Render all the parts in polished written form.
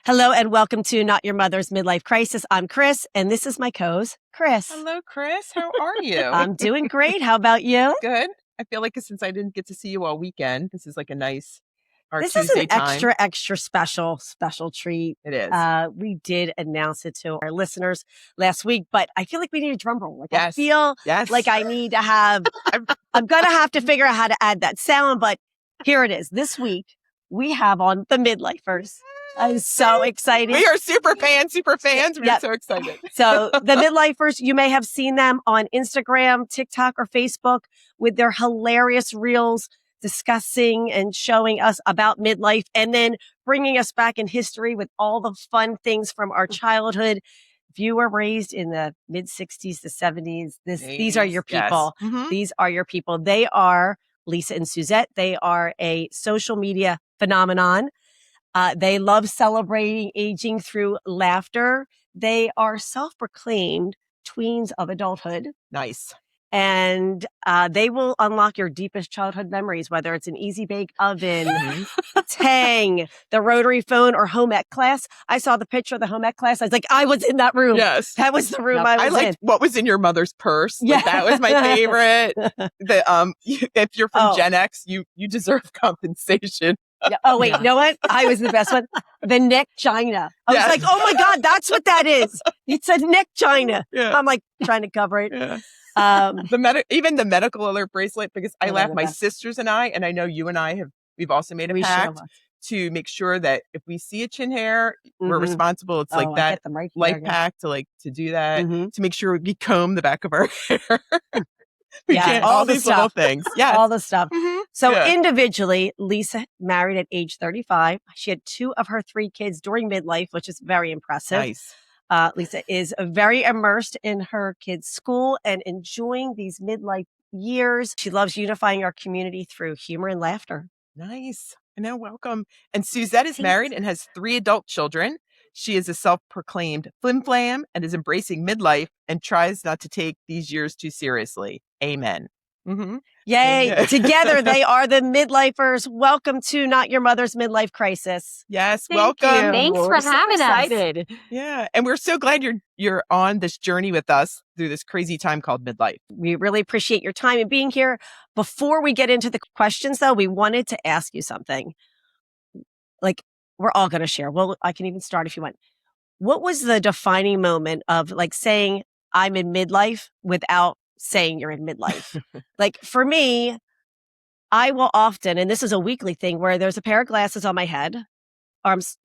Hello and welcome to Not Your Mother's Midlife Crisis. I'm Chris, and this is my co-host, Chris. Hello, Chris. How are you? I'm doing great. How about you? Good. I feel like since I didn't get to see you all weekend, this is like a nice This Tuesday is an extra special treat. It is. We did announce it to our listeners last week, but I feel like we need a drum roll. Yes. I feel like I need to have, I'm going to have to figure out how to add that sound, but here it is. This week, we have on the Midlifers. I'm so excited. We are super fans. We're so excited. So the Midlifers, you may have seen them on Instagram, TikTok, or Facebook with their hilarious reels discussing and showing us about midlife and then bringing us back in history with all the fun things from our childhood. If you were raised in the mid 60s to 70s, these are your people. Yes. Mm-hmm. These are your people. They are Lisa and Suzette. They are a social media phenomenon. They love celebrating aging through laughter. They are self-proclaimed tweens of adulthood. Nice. And they will unlock your deepest childhood memories, whether it's an easy bake oven, Tang, the rotary phone, or home ec class. I saw the picture of the home ec class. I was like, I was in that room. Yes. That was the room I was in. I liked what was in your mother's purse. Yeah. Like, that was my favorite. If you're from Gen X, you deserve compensation. Yeah. Oh, wait, you know what? I was the best one. The neck china. I was like, oh my God, that's what that is. It's a neck china. Yeah. I'm like trying to cover it. Yeah. Even the medical alert bracelet, because I laugh, my sisters and I know you and I we've also made a pact to make sure that if we see a chin hair, we're responsible. It's like that life pact to do that, to make sure we comb the back of our hair. We can't, all these little things. Yeah. All the stuff. Mm-hmm. So individually, Lisa married at age 35. She had 2 of her 3 kids during midlife, which is very impressive. Nice. Lisa is very immersed in her kids' school and enjoying these midlife years. She loves unifying our community through humor and laughter. Nice. I know. Welcome. And Suzette is married and has 3 adult children. She is a self-proclaimed flim-flam and is embracing midlife and tries not to take these years too seriously. Amen. Mm-hmm. Yay. Yeah. Together, they are the Midlifers. Welcome to Not Your Mother's Midlife Crisis. Yes. Thank welcome. You. Thanks for having us. Yeah. And we're so glad you're on this journey with us through this crazy time called midlife. We really appreciate your time and being here. Before we get into the questions, though, we wanted to ask you something. Like, we're all going to share. Well, I can even start if you want. What was the defining moment of saying I'm in midlife without saying you're in midlife? Like for me, I will often, and this is a weekly thing where there's a pair of glasses on my head. There's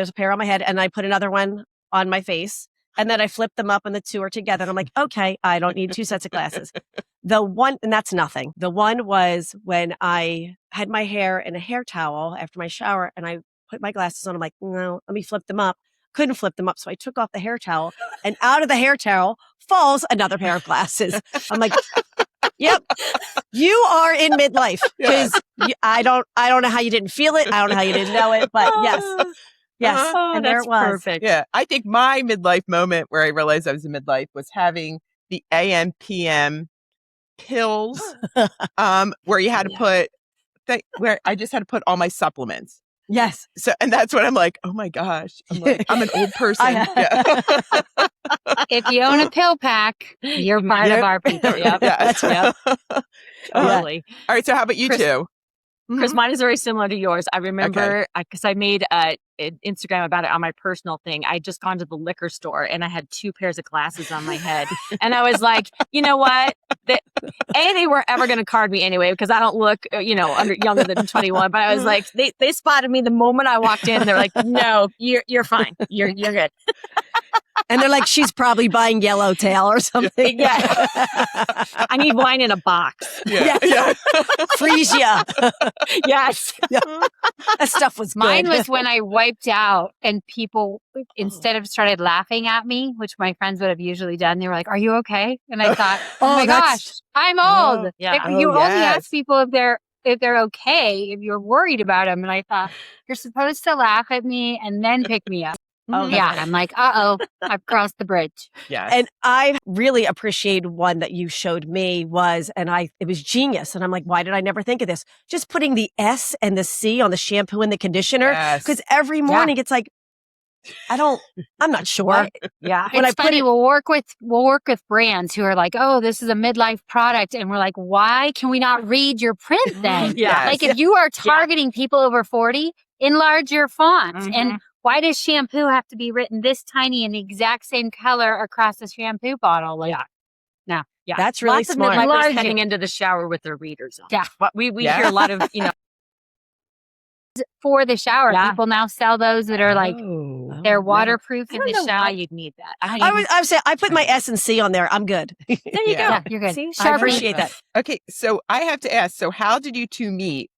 a pair on my head and I put another one on my face and then I flip them up and the 2 are together. And I'm like, okay, I don't need 2 sets of glasses. The one, and that's nothing. The one was when I had my hair in a hair towel after my shower and I put my glasses on. I'm like, no, let me flip them up. Couldn't flip them up. So I took off the hair towel and out of the hair towel falls another pair of glasses. I'm like, yep, you are in midlife because I don't know how you didn't feel it. I don't know how you didn't know it, but yes. And there it was. Perfect. Yeah. I think my midlife moment where I realized I was in midlife was having the AM PM pills, where you had to put, where I just had to put all my supplements. Yes. So, and that's what I'm like, oh my gosh, I'm an old person. If you own a pill pack, you're part of our people. Yep. Yes. Yep. Totally. All right. So how about you two? Chris, mine is very similar to yours. I remember because I made an Instagram about it on my personal thing. I had just gone to the liquor store and I had 2 pairs of glasses on my head. And I was like, you know what? They weren't ever going to card me anyway because I don't look, younger than 21. But I was like, they spotted me the moment I walked in. They're like, no, you're fine. You're good. And they're like, she's probably buying Yellowtail or something. Yeah. I need wine in a box. Yeah. Frisia. Yes. That stuff was good. Mine was when I wiped out and people, instead of started laughing at me, which my friends would have usually done, they were like, are you okay? And I thought, oh my gosh, I'm old. You only ask people if they're okay, if you're worried about them. And I thought, you're supposed to laugh at me and then pick me up. Oh, yeah. I'm like, I've crossed the bridge. Yes. And I really appreciate one that you showed me it was genius. And I'm like, why did I never think of this? Just putting the S and the C on the shampoo and the conditioner. Because every morning it's like, I'm not sure. What? Yeah. When It's funny. We'll work with brands who are like, oh, this is a midlife product. And we're like, why can we not read your print then? Yeah. Like if you are targeting people over 40, enlarge your font. And why does shampoo have to be written this tiny in the exact same color across the shampoo bottle? Like, no. Yeah. That's really Lots smart. of midlifers Enlarge heading it. into the shower with their readers on. Yeah. But we hear a lot of, For the shower, people now sell those that are like they're no. waterproof in I the don't know shower. why you'd need that. I would say I put my S&C on there. I'm good. There you go. Yeah, you're good. See? I appreciate that. Okay, so I have to ask, so how did you two meet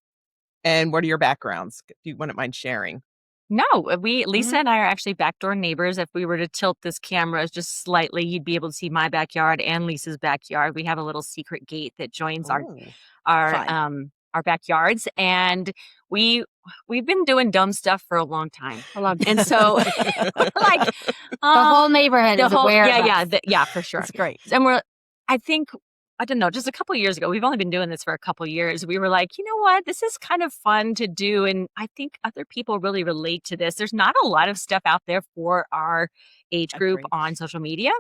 and what are your backgrounds? If you wouldn't mind sharing. No, Lisa and I are actually backdoor neighbors. If we were to tilt this camera just slightly, you'd be able to see my backyard and Lisa's backyard. We have a little secret gate that joins our backyards, and we've been doing dumb stuff for a long time. And so, like the whole neighborhood is aware. Yeah, for sure. It's great. And I don't know, just a couple of years ago, we've only been doing this for a couple of years. We were like, you know what? This is kind of fun to do. And I think other people really relate to this. There's not a lot of stuff out there for our age group on social media.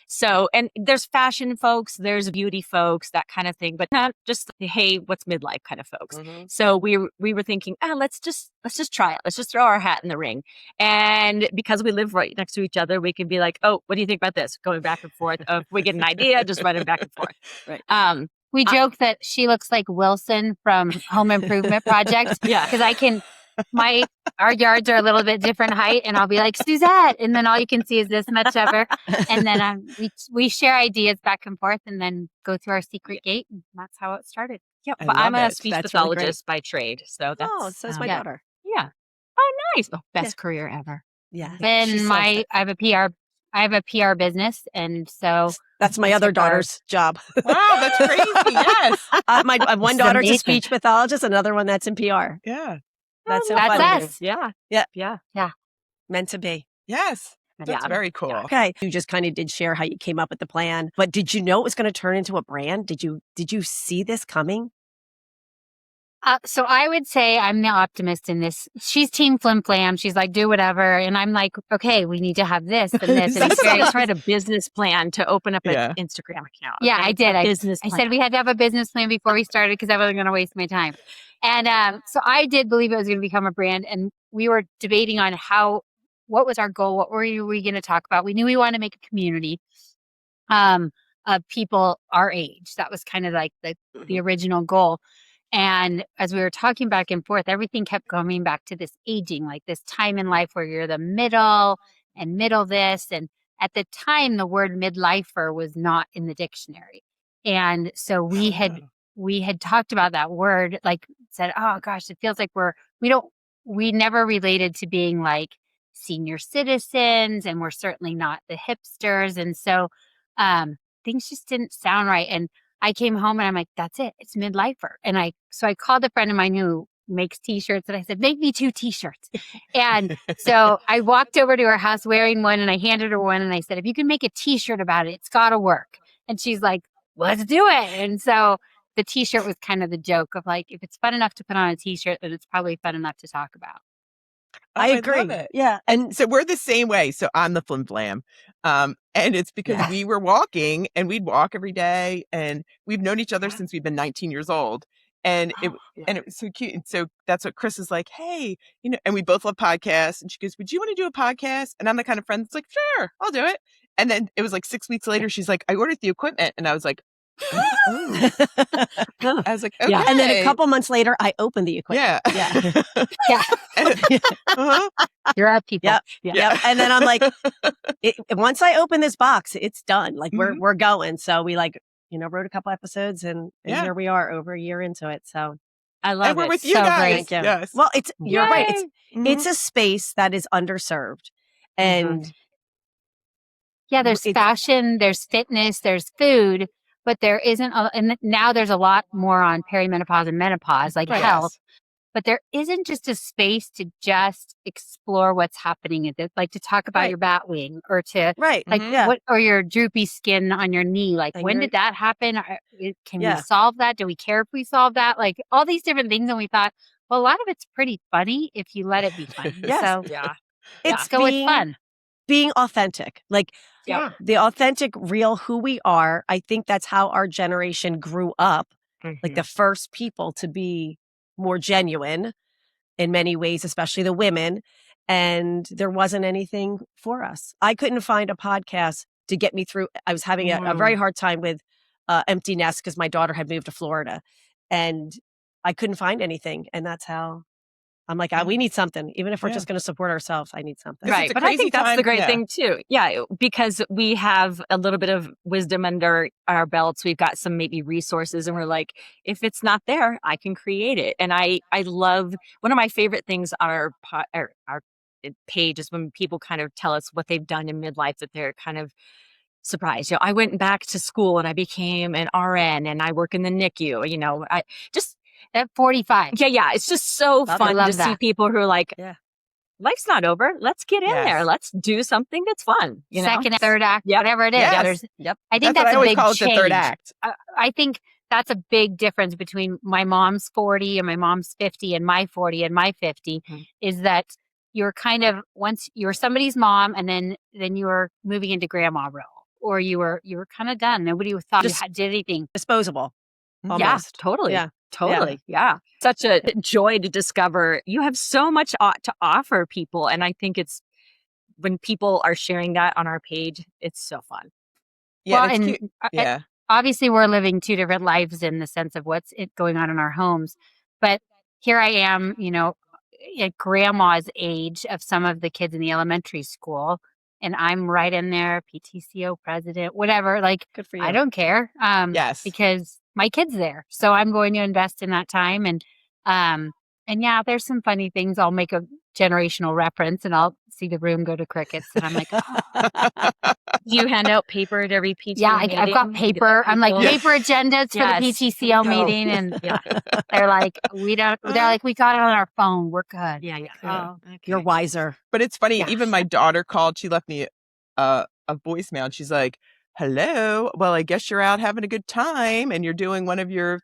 So, and there's fashion folks, there's beauty folks, that kind of thing, but not just, hey, what's midlife kind of folks. So we were thinking, let's just try it. Let's just throw our hat in the ring. And because we live right next to each other, we can be like, oh, what do you think about this? Going back and forth. If we get an idea, just running back and forth. Right. We joke that she looks like Wilson from Home Improvement Project. Yeah. Because our yards are a little bit different height, and I'll be like, Suzette, and then all you can see is this much of her. And then we share ideas back and forth and then go through our secret gate, and that's how it started. Yeah, but I'm a speech That's really pathologist by trade. So that's so is my daughter. Yeah. Oh, nice. Oh, best career ever. Yeah. And I have a PR business, and so that's my other daughter's job. Wow, that's crazy. Yes. My one daughter's a speech pathologist, another one that's in PR. Yeah. That's so that's funny. us. Yeah. Meant to be. Yes. That's very cool. Okay. You just kind of did share how you came up with the plan, but did you know it was going to turn into a brand? Did you see this coming? So I would say I'm the optimist in this. She's team flim flam. She's like, do whatever. And I'm like, okay, we need to have this and this. And I tried a business plan to open up an Instagram account. Yeah, I did. I plan. said we had to have a business plan before we started because I wasn't going to waste my time. And so I did believe it was going to become a brand. And we were debating on what was our goal? What were we going to talk about? We knew we wanted to make a community of people our age. That was kind of like the original goal. And as we were talking back and forth, everything kept coming back to this aging, like this time in life where you're the middle this. And at the time, the word midlifer was not in the dictionary. And so we had talked about that word, like said, oh gosh, it feels like we never related to being like senior citizens, and we're certainly not the hipsters. And so things just didn't sound right. And I came home and I'm like, that's it. It's midlifer. And so I called a friend of mine who makes t-shirts and I said, make me 2 t-shirts. And so I walked over to her house wearing one and I handed her one and I said, if you can make a t-shirt about it, it's got to work. And she's like, let's do it. And so the t-shirt was kind of the joke of like, if it's fun enough to put on a t-shirt, then it's probably fun enough to talk about. I agree. love it. Yeah. And so we're the same way. So I'm the flim flam. And it's because we were walking and we'd walk every day and we've known each other since we've been 19 years old. And it was so cute. And so that's what Chris is like, hey, and we both love podcasts. And she goes, would you want to do a podcast? And I'm the kind of friend that's like, sure, I'll do it. And then it was like 6 weeks later, she's like, I ordered the equipment. And I was like, I was like, okay. And then a couple months later, I opened the equipment. You're our people. Yep. And then I'm like, once I open this box, it's done. Like we're going. So we wrote a couple episodes and here we are over a year into it. So I love it. We're with you so guys. great. Yes. Well, you're right. It's a space that is underserved. And there's fashion, there's fitness, there's food, but there isn't, and now there's a lot more on perimenopause and menopause, like health, but there isn't just a space to just explore what's happening like to talk about your bat wing or to or your droopy skin on your knee. Like when did that happen? Can we solve that? Do we care if we solve that? Like all these different things. And we thought, well, a lot of it's pretty funny if you let it be funny. Let's go with fun. Being authentic. Like Yeah. the authentic, real who we are. I think that's how our generation grew up. Like the first people to be more genuine in many ways, especially the women. And there wasn't anything for us. I couldn't find a podcast to get me through. I was having a very hard time with empty nest because my daughter had moved to Florida and I couldn't find anything. And that's how I'm like, we need something. Even if we're just going to support ourselves, I need something. Right. But I think that's the great thing too. Yeah. Because we have a little bit of wisdom under our belts. We've got some maybe resources and we're like, if it's not there, I can create it. And I love, one of my favorite things on our page is when people kind of tell us what they've done in midlife that they're kind of surprised. I went back to school and I became an RN and I work in the NICU. I just, at 45. Yeah. It's just so fun to see people who are like, life's not over. Let's get in there. Let's do something that's fun. Second, third act, whatever it is. Yes. I think that's a big change. The third act. I think that's a big difference between my mom's 40 and my mom's 50 and my 40 and my 50 is that you're kind of, once you're somebody's mom and then you're moving into grandma role or you were kind of done. Nobody thought you did anything. Disposable. Almost. Yeah, totally. Yeah. Totally. Yeah. Such a joy to discover. You have so much to offer people. And I think it's when people are sharing that on our page, it's so fun. Yeah. Well, obviously we're living two different lives in the sense of what's going on in our homes. But here I am, at grandma's age of some of the kids in the elementary school. And I'm right in there, PTCO president, whatever. Like, good for you. I don't care. Because my kid's there. So I'm going to invest in that time. And yeah, there's some funny things. I'll make a generational reference and I'll see the room go to crickets. And I'm like, oh. You hand out paper at every PTCO meeting? I've got paper. I'm like, paper agendas for the PTCO meeting. And they're like, we got it on our phone. We're good. Yeah. Oh, okay. You're wiser. But it's funny. Even my daughter called. She left me a voicemail and she's like, hello. Well, I guess you're out having a good time and you're doing one of your,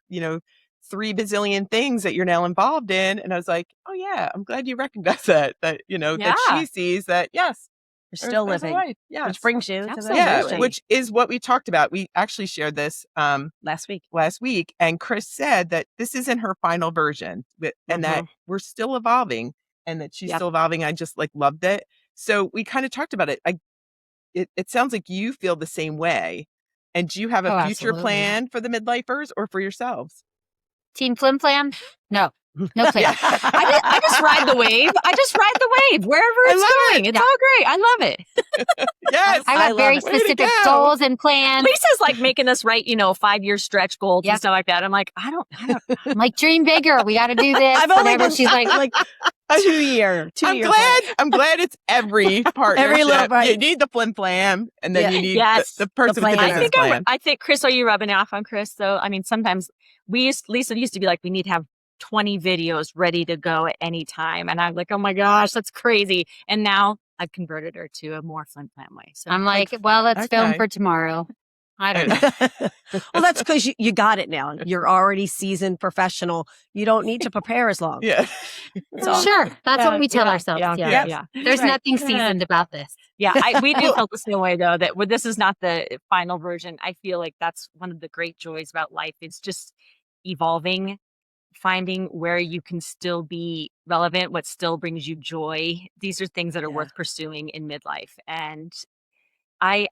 3 bazillion things that you're now involved in. And I was like, oh yeah, I'm glad you recognize that she sees that. Yes. You're still living. Yeah. Which brings you to the which is what we talked about. We actually shared this last week. And Chris said that this isn't her final version and that we're still evolving and that she's still evolving. I just loved it. So we kind of talked about it. It sounds like you feel the same way. And do you have a future plan for the Midlifers or for yourselves? Team Flim Flam? No plan. I just ride the wave. Wherever it's going. It's all great. I love it. Yes. I have very specific goals and plans. Lisa's making us write, 5-year stretch goals and stuff like that. I'm like, I don't. I'm like, dream bigger. We got to do this. I've only been, she's like 2 year. I'm glad it's every partnership. Every little part. You need the flim flam, and then you need the person with the plan. business plan. I think, Chris, are you rubbing off on Chris though? I mean, sometimes Lisa used to be like, we need to have 20 videos ready to go at any time. And I'm like, oh my gosh, that's crazy. And now I've converted her to a more flim flam way. So I'm like, well, let's film for tomorrow. I don't know. Well, that's because you got it now. You're already seasoned professional. You don't need to prepare as long. Yeah. Sure. That's what we tell ourselves. Yeah. There's nothing seasoned about this. Yeah. We do feel the same way though, that this is not the final version. I feel like that's one of the great joys about life. It's just evolving, finding where you can still be relevant, what still brings you joy. These are things that are worth pursuing in midlife. And I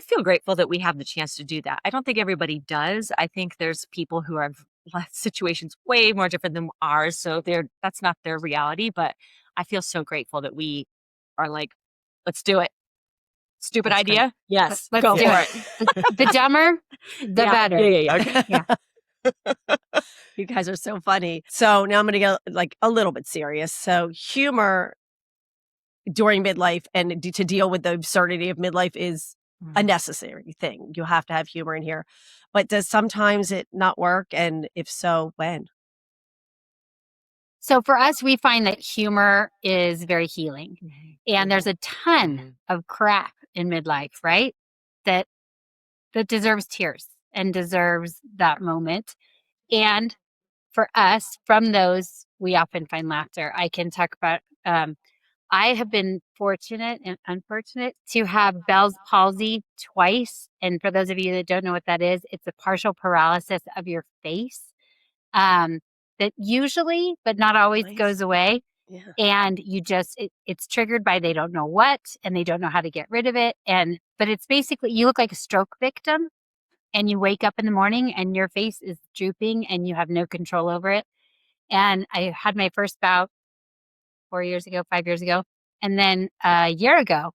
feel grateful that we have the chance to do that. I don't think everybody does. I think there's people who have situations way more different than ours. So that's not their reality. But I feel so grateful that we are like, let's do it. Stupid idea? Great. Yes. Let's go for it. The dumber, the better. Yeah. Okay. Yeah. You guys are so funny. So now I'm going to get a little bit serious. So humor during midlife and to deal with the absurdity of midlife is a necessary thing. You have to have humor in here. But does sometimes it not work? And if so, when? So for us, we find that humor is very healing. And there's a ton of crap in midlife, right? That deserves tears and deserves that moment. And for us, from those, we often find laughter. I can talk about, I have been fortunate and unfortunate to have Bell's palsy twice. And for those of you that don't know what that is, it's a partial paralysis of your face that usually, but not always, goes away. Yeah. And you just, it's triggered by they don't know what, and they don't know how to get rid of it. But it's basically, you look like a stroke victim, and you wake up in the morning and your face is drooping and you have no control over it. And I had my first bout 5 years ago. And then a year ago,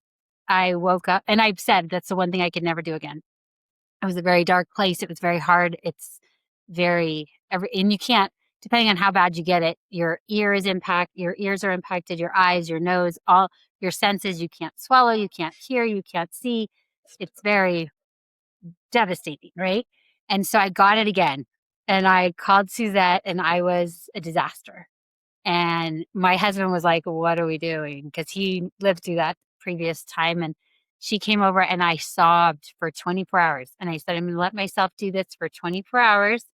I woke up, and I've said that's the one thing I could never do again. It was a very dark place. It was very hard. It's and you can't, depending on how bad you get it, your ears are impacted, your eyes, your nose, all your senses. You can't swallow, you can't hear, you can't see. It's very devastating, right? And so I got it again, and I called Suzette, and I was a disaster. And my husband was like, what are we doing? Because he lived through that previous time. And she came over, and I sobbed for 24 hours. And I said, I'm going to let myself do this for 24 hours.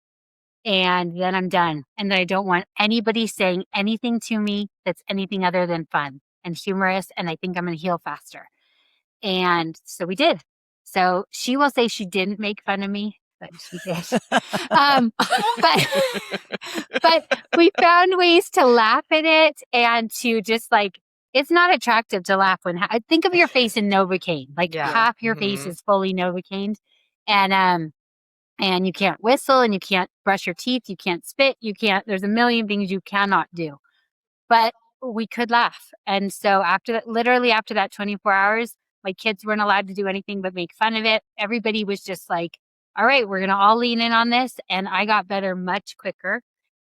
And then I'm done. And I don't want anybody saying anything to me that's anything other than fun and humorous. And I think I'm going to heal faster. And so we did. So she will say she didn't make fun of me, but she did. But we found ways to laugh at it and to just like, it's not attractive to laugh when, think of your face in Novocaine, like half your face is fully Novocaine. And you can't whistle, and you can't brush your teeth. You can't spit. There's a million things you cannot do, but we could laugh. And so literally after that 24 hours, my kids weren't allowed to do anything but make fun of it. Everybody was just like, all right, we're going to all lean in on this. And I got better much quicker.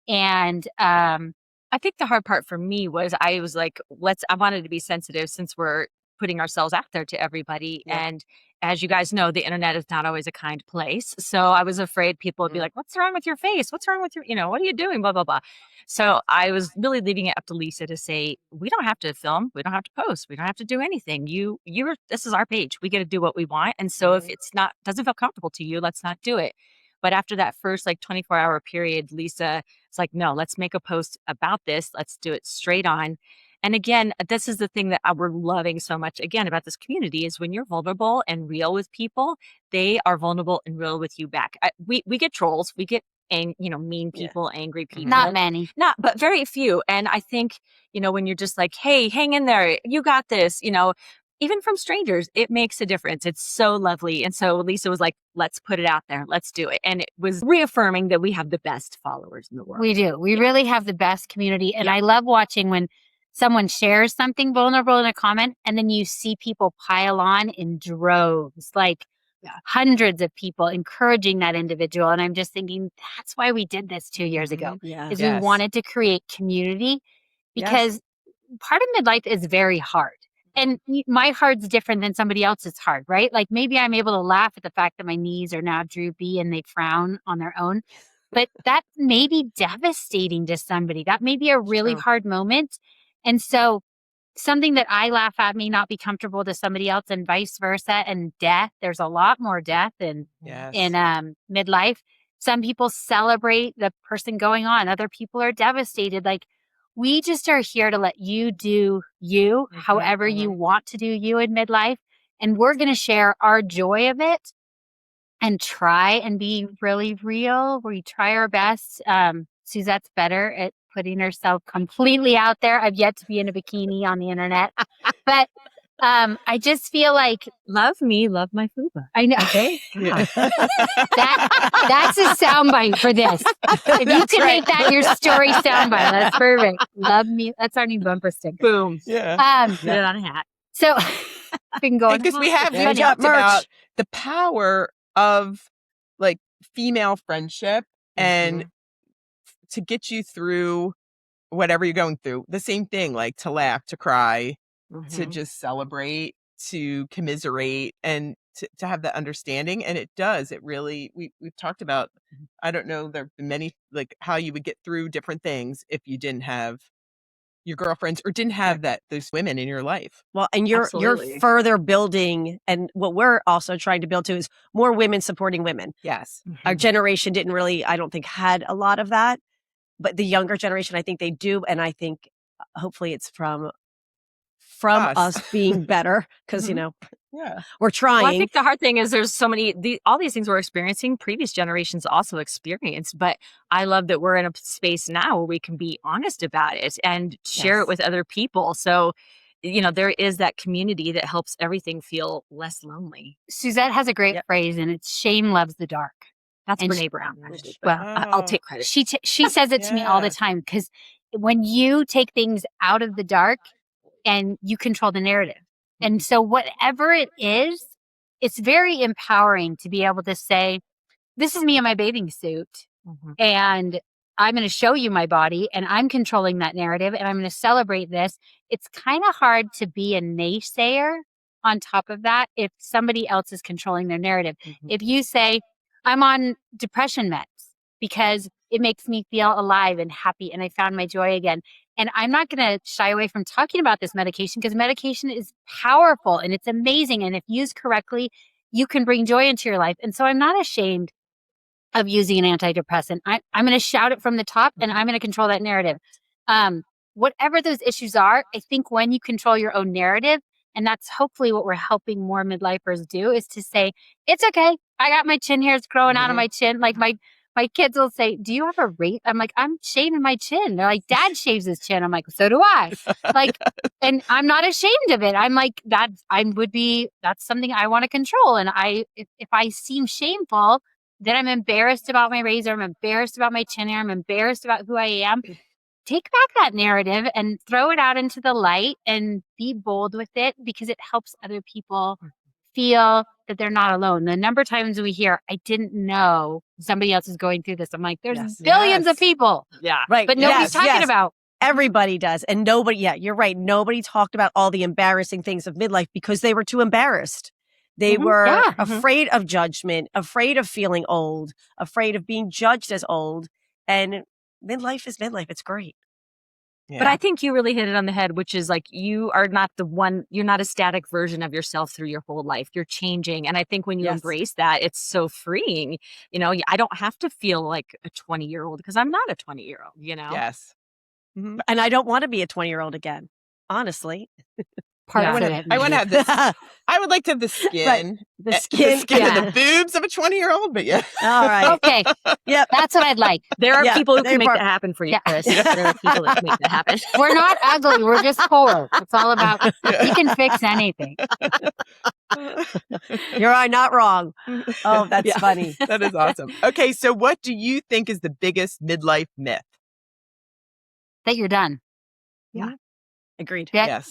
And I think the hard part for me was I was like, I wanted to be sensitive since we're putting ourselves out there to everybody. Yeah. And as you guys know, the internet is not always a kind place. So I was afraid people would be like, what's wrong with your face? What's wrong with what are you doing? Blah, blah, blah. So I was really leaving it up to Lisa to say, we don't have to film. We don't have to post. We don't have to do anything. This is our page. We get to do what we want. And so if doesn't feel comfortable to you, let's not do it. But after that first 24-hour period, Lisa was like, no, let's make a post about this. Let's do it straight on. And again, this is the thing that we're loving so much again about this community is when you're vulnerable and real with people, they are vulnerable and real with you back. We get trolls, we get mean people, angry people. Not many. But very few. And I think, when you're just like, hey, hang in there, you got this, even from strangers, it makes a difference. It's so lovely. And so Lisa was like, let's put it out there. Let's do it. And it was reaffirming that we have the best followers in the world. We do. We really have the best community. And I love watching when someone shares something vulnerable in a comment, and then you see people pile on in droves, hundreds of people encouraging that individual. And I'm just thinking, that's why we did this 2 years ago, is we wanted to create community because part of midlife is very hard. And my hard's different than somebody else's hard, right? Like maybe I'm able to laugh at the fact that my knees are now droopy and they frown on their own. But that may be devastating to somebody. That may be a really hard moment. And so something that I laugh at may not be comfortable to somebody else, and vice versa. And death, there's a lot more death in midlife. Some people celebrate the person going on. Other people are devastated. We just are here to let you do you, however you want to do you in midlife. And we're going to share our joy of it and try and be really real. We try our best. Suzette's better at putting herself completely out there. I've yet to be in a bikini on the internet. But I just feel like love me, love my fuba. I know. Okay. Yeah. That's a soundbite for this. If you can make that your story soundbite, that's perfect. Love me. That's our new bumper sticker. Boom. Yeah. Put it on a hat. So we can go because we have talked about the power of female friendship and to get you through whatever you're going through. The same thing, to laugh, to cry, to just celebrate, to commiserate, and to have that understanding. And it really, we've talked about, I don't know, there have been many, how you would get through different things if you didn't have your girlfriends or didn't have those women in your life. Well, and you're further building, and what we're also trying to build to is more women supporting women. Yes. Our generation didn't really, I don't think, had a lot of that, but the younger generation, I think they do. And I think hopefully it's from from us being better because, you know, we're trying. Well, I think the hard thing is there's so many, all these things we're experiencing, previous generations also experienced. But I love that we're in a space now where we can be honest about it and share it with other people. So, you know, there is that community that helps everything feel less lonely. Suzette has a great phrase, and it's shame loves the dark. That's Brene Brown. Actually. Well, I'll take credit. She says it to me all the time, because when you take things out of the dark and you control the narrative. And so whatever it is, it's very empowering to be able to say, this is me in my bathing suit, and I'm going to show you my body, and I'm controlling that narrative, and I'm going to celebrate this. It's kind of hard to be a naysayer on top of that if somebody else is controlling their narrative. If you say, I'm on depression meds because it makes me feel alive and happy and I found my joy again. And I'm not going to shy away from talking about this medication, because medication is powerful and it's amazing. And if used correctly, you can bring joy into your life. And so I'm not ashamed of using an antidepressant. I'm going to shout it from the top, and I'm going to control that narrative. Whatever those issues are, I think when you control your own narrative, and that's hopefully what we're helping more midlifers do, is to say, it's okay. I got my chin hairs growing out of my chin. Like my kids will say, do you have a rate? I'm like, I'm shaving my chin. They're like, Dad shaves his chin. I'm like, so do I. Like, and I'm not ashamed of it. I'm like, that's something I want to control. And if I seem shameful, then I'm embarrassed about my razor. I'm embarrassed about my chin hair. I'm embarrassed about who I am. Take back that narrative and throw it out into the light and be bold with it, because it helps other people feel that they're not alone. The number of times we hear, I didn't know somebody else is going through this. I'm like, there's billions of people. Yeah. Right. But nobody's talking about. Everybody does. And nobody, you're right. Nobody talked about all the embarrassing things of midlife because they were too embarrassed. They were afraid of judgment, afraid of feeling old, afraid of being judged as old. And midlife is midlife. It's great. Yeah. But I think you really hit it on the head, which is like, you are not you're not a static version of yourself through your whole life. You're changing. And I think when you embrace that, it's so freeing. You know, I don't have to feel like a 20-year-old because I'm not a 20-year-old, you know? Yes. And I don't want to be a 20-year-old again, honestly. I want to have this. I would like to have the skin. Right. The skin and the boobs of a 20-year-old, but All right. Okay. Yep. That's what I'd like. There are people who can make that happen for you, Chris. There are people that can make that happen. We're not ugly. We're just poor. It's all about, we can fix anything. You're not wrong. Oh, that's funny. That is awesome. Okay. So what do you think is the biggest midlife myth? That you're done. Yeah. Agreed. That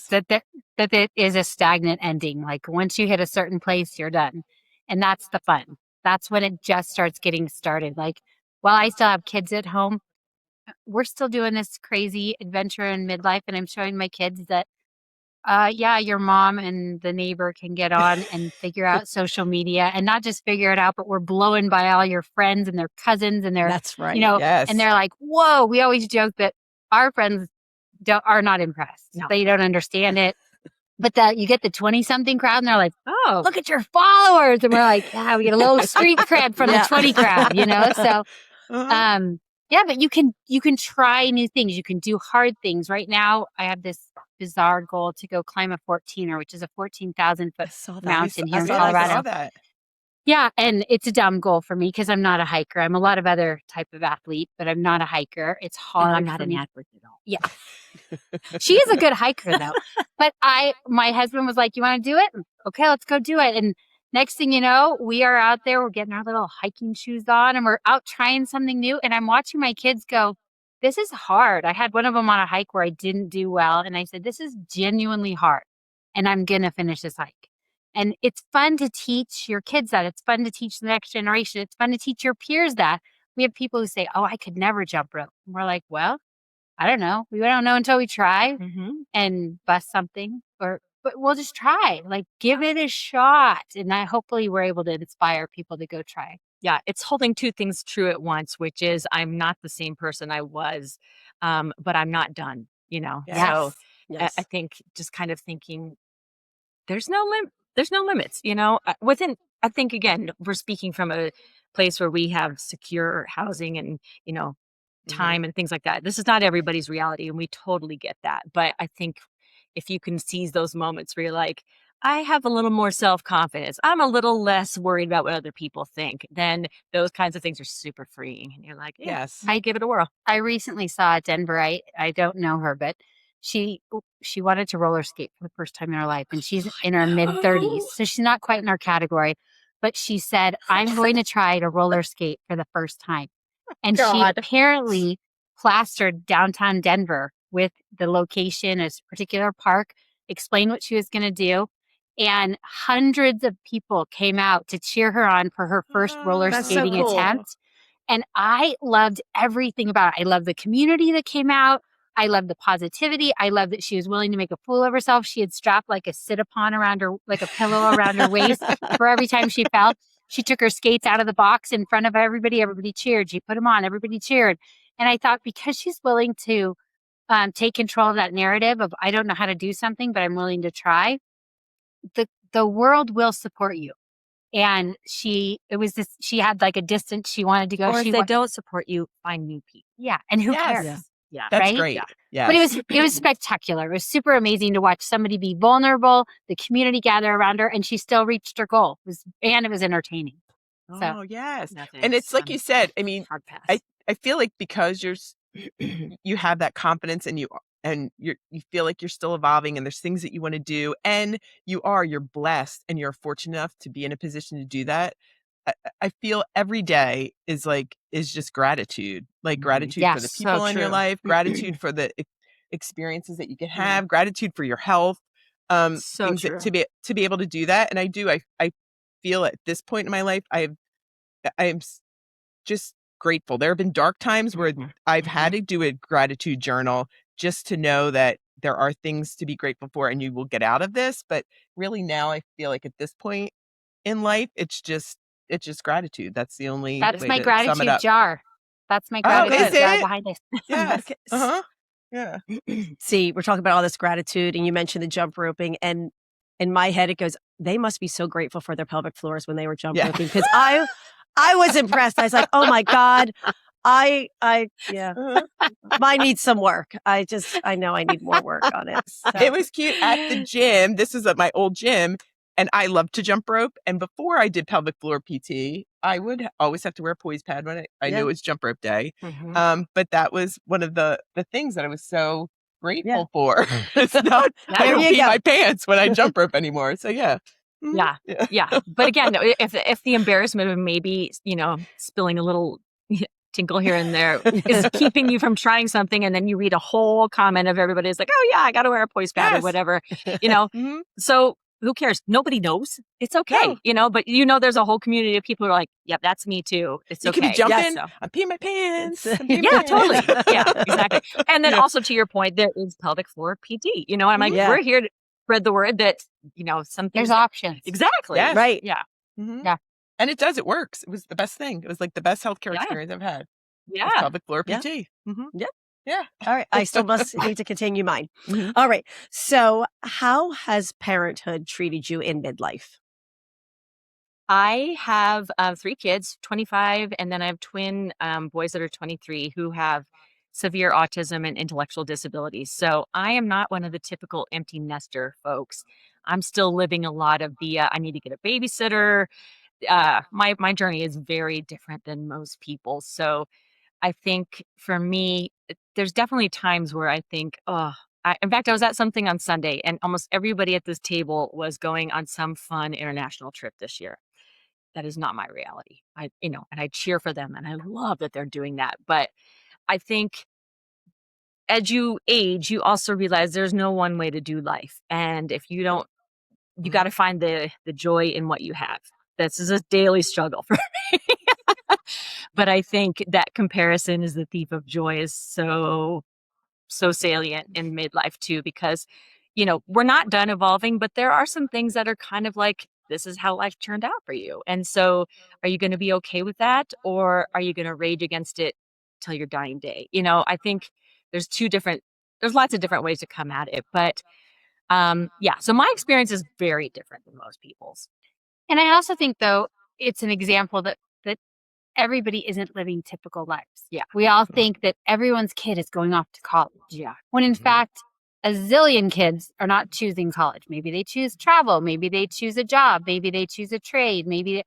it is a stagnant ending. Like once you hit a certain place, you're done. And that's the fun. That's when it just starts getting started. Like while I still have kids at home, we're still doing this crazy adventure in midlife. And I'm showing my kids that, your mom and the neighbor can get on and figure out social media, and not just figure it out, but we're blowing by all your friends and their cousins and their, that's right. You know, and they're like, whoa, we always joke that our friends are not impressed. No. They don't understand it. But you get the 20-something crowd, and they're like, oh, look at your followers. And we're like, yeah, we get a little street cred from the 20 crowd, you know? So, but you can try new things. You can do hard things. Right now, I have this bizarre goal to go climb a 14er, which is a 14,000-foot mountain here in Colorado. I saw that. Yeah, and it's a dumb goal for me because I'm not a hiker. I'm a lot of other type of athlete, but I'm not a hiker. It's hard. And I'm not an athlete at all. Yeah. She is a good hiker though. But my husband was like, you want to do it? Okay, let's go do it. And next thing you know, we are out there, we're getting our little hiking shoes on and we're out trying something new. And I'm watching my kids go, this is hard. I had one of them on a hike where I didn't do well. And I said, this is genuinely hard. And I'm going to finish this hike. And it's fun to teach your kids that. It's fun to teach the next generation. It's fun to teach your peers that. We have people who say, oh, I could never jump rope. And we're like, well, I don't know. We don't know until we try and bust something. But we'll just try. Like, give it a shot. And hopefully we're able to inspire people to go try. Yeah, it's holding two things true at once, which is I'm not the same person I was, but I'm not done, you know? Yes. So I think just kind of thinking there's no limits, you know, I think, again, we're speaking from a place where we have secure housing and, you know, time and things like that. This is not everybody's reality, and we totally get that. But I think if you can seize those moments where you're like, I have a little more self-confidence, I'm a little less worried about what other people think, then those kinds of things are super freeing. And you're like, yeah, Yes. I give it a whirl. I recently saw Denver. I don't know her, but she wanted to roller skate for the first time in her life, and she's in her mid-30s, so she's not quite in our category. But she said, "I'm going to try to roller skate for the first time," and she apparently plastered downtown Denver with the location, a particular park, explained what she was going to do. And hundreds of people came out to cheer her on for her first roller That's so skating cool. attempt. And I loved everything about it. I loved the community that came out. I loved the positivity. I loved that she was willing to make a fool of herself. She had strapped like a sit-upon around her, like a pillow around her waist for every time she fell. She took her skates out of the box in front of everybody. Everybody cheered. She put them on. Everybody cheered. And I thought, because she's willing to take control of that narrative of, I don't know how to do something, but I'm willing to try, the world will support you. And she had like a distance she wanted to go. Or if they don't support you, find new people. Yeah. And who cares? Yeah. Yeah. That's right? great. Yeah. Yes. But it was spectacular. It was super amazing to watch somebody be vulnerable, the community gather around her, and she still reached her goal. It was entertaining. So Oh, yes. No, And it's like thanks. you said, I mean, Hard pass. I feel like because you have that confidence and you feel like you're still evolving and there's things that you want to do and you're blessed and you're fortunate enough to be in a position to do that. I feel every day is just gratitude, like gratitude for the Yes, so people in your true. life, gratitude for the experiences that you can have, gratitude for your health, So things true. that, to be able to do that. And I feel at this point in my life, I am just grateful. There have been dark times where I've had to do a gratitude journal just to know that there are things to be grateful for and you will get out of this. But really now I feel like at this point in life, it's just gratitude. That's the only That's way my to sum it gratitude up. jar. That's my Oh, gratitude is jar it? behind this. Yes. Okay. Uh-huh. Yeah. See, we're talking about all this gratitude, and you mentioned the jump roping, and in my head it goes, they must be so grateful for their pelvic floors when they were jump Yeah. roping, because I was impressed. I was like, oh my God, yeah, mine needs some work. I know I need more work on it. So. It was cute at the gym. This is at my old gym. And I love to jump rope. And before I did pelvic floor PT, I would always have to wear a poise pad when I knew it was jump rope day. But that was one of the things that I was so grateful for. It's not, I don't pee my pants when I jump rope anymore. So yeah. Yeah. But again, if the embarrassment of maybe, spilling a little tinkle here and there is keeping you from trying something, and then you read a whole comment of everybody's like, oh yeah, I got to wear a poise pad or whatever, So who cares? Nobody knows. It's okay, but there's a whole community of people who are like, yep, that's me too. It's you okay. Could be jumping. So. I'm peeing my pants. Yeah, totally. Yeah, exactly. And then also to your point, there is pelvic floor PT, and I'm like, we're here to spread the word that, some things. There's options. Exactly. Yes. Right. Yeah. Yeah. And it works. It was the best thing. It was like the best healthcare experience I've had. Yeah. Pelvic floor PT. Yep. Yeah. All right. I still must need to continue mine. All right. So how has parenthood treated you in midlife? I have 3 kids, 25, and then I have twin boys that are 23 who have severe autism and intellectual disabilities. So I am not one of the typical empty nester folks. I'm still living a lot of the I need to get a babysitter. My journey is very different than most people. So I think for me, there's definitely times where I think, in fact, I was at something on Sunday and almost everybody at this table was going on some fun international trip this year. That is not my reality. And I cheer for them and I love that they're doing that. But I think as you age, you also realize there's no one way to do life. And if you don't, you got to find the joy in what you have. This is a daily struggle for me. But I think that comparison is the thief of joy is so salient in midlife too, because, we're not done evolving, but there are some things that are kind of like, this is how life turned out for you. And so are you going to be okay with that? Or are you going to rage against it till your dying day? I think there's lots of different ways to come at it. But so my experience is very different than most people's. And I also think, though, it's an example that everybody isn't living typical lives. Yeah. We all think that everyone's kid is going off to college. Yeah. When in fact, a zillion kids are not choosing college. Maybe they choose travel. Maybe they choose a job. Maybe they choose a trade. Maybe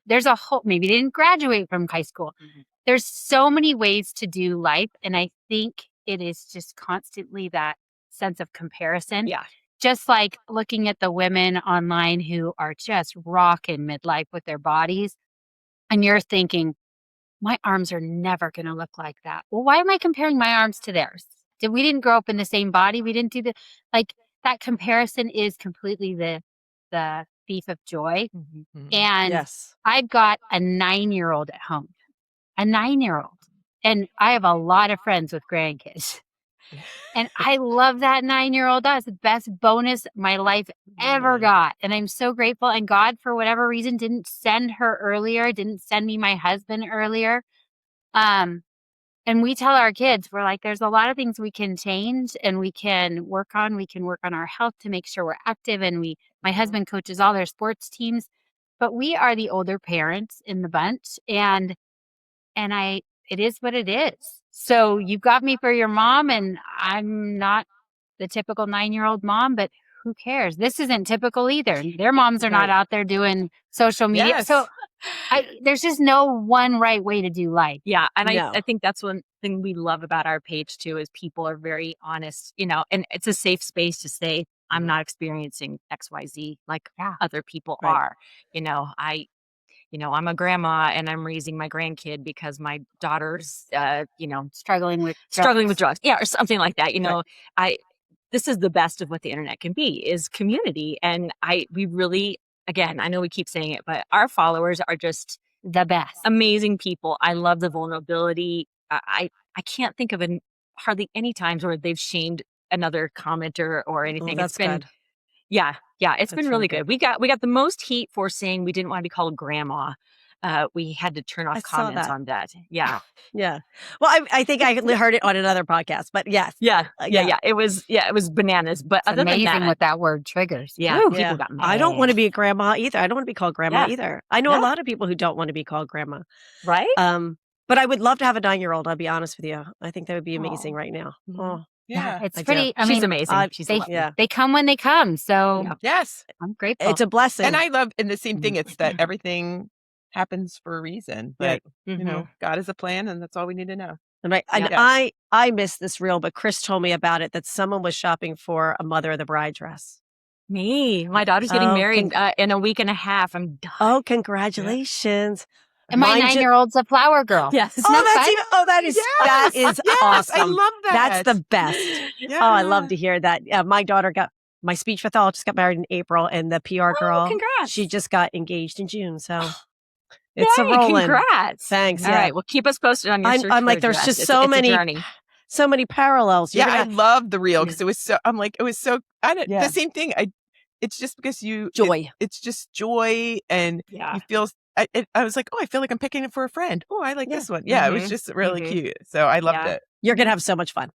there's maybe they didn't graduate from high school. Mm-hmm. There's so many ways to do life. And I think it is just constantly that sense of comparison. Yeah. Just like looking at the women online who are just rocking midlife with their bodies. And you're thinking, my arms are never going to look like that. Well, why am I comparing my arms to theirs? We didn't grow up in the same body. We didn't do that comparison is completely the thief of joy. Mm-hmm. And I've got a 9-year-old at home, a 9-year-old. And I have a lot of friends with grandkids. And I love that 9-year-old. That's the best bonus my life ever got. And I'm so grateful. And God, for whatever reason, didn't send her earlier, didn't send me my husband earlier. And we tell our kids, we're like, there's a lot of things we can change and we can work on. We can work on our health to make sure we're active. And my husband coaches all their sports teams, but we are the older parents in the bunch. And it is what it is. So you've got me for your mom, and I'm not the typical 9-year-old mom, but who cares? This isn't typical either. Their moms are not out there doing social media. Yes. So there's just no one right way to do life. Yeah. And I think that's one thing we love about our page too, is people are very honest, and it's a safe space to say, I'm not experiencing XYZ like other people are. I'm a grandma and I'm raising my grandkid because my daughter's, struggling with drugs. Yeah. Or something like that. This is the best of what the internet can be, is community. And we really, again, I know we keep saying it, but our followers are just the best, amazing people. I love the vulnerability. I can't think of hardly any times where they've shamed another commenter or anything. That's good. Yeah. It's been really good. We got the most heat for saying we didn't want to be called grandma. We had to turn off comments on that. Yeah. Yeah. Well, I think I heard it on another podcast, but yes. Yeah. It was bananas. But it's amazing what that word triggers. Yeah. People got mad. I don't want to be a grandma either. I don't want to be called grandma either. I know a lot of people who don't want to be called grandma. Right. But I would love to have a 9-year-old. I'll be honest with you. I think that would be amazing right now. Oh. Yeah, it's pretty. She's amazing. They come when they come. So yes, I'm grateful. It's a blessing. And I love, and the same thing, it's that everything happens for a reason. But God has a plan, and that's all we need to know. And I missed this reel, but Chris told me about it, that someone was shopping for a mother of the bride dress. Me, my daughter's getting married in a week and a half. I'm done. Oh, congratulations. And my 9-year-old's a flower girl. Yes. That is awesome. I love that. That's the best. Yes. Oh, I love to hear that. Yeah, my daughter my speech pathologist got married in April, and the PR girl, congrats. She just got engaged in June. So it's a rolling. Congrats. Thanks. All right. Well, keep us posted on your search. I'm like, there's just so many parallels. I love the reel because it was so. I'm like, it was so. The same thing. It's just because it's just joy, and you feel. I was like, I feel like I'm picking it for a friend. Oh, I like this one. Yeah, it was just really cute. So I loved it. You're going to have so much fun.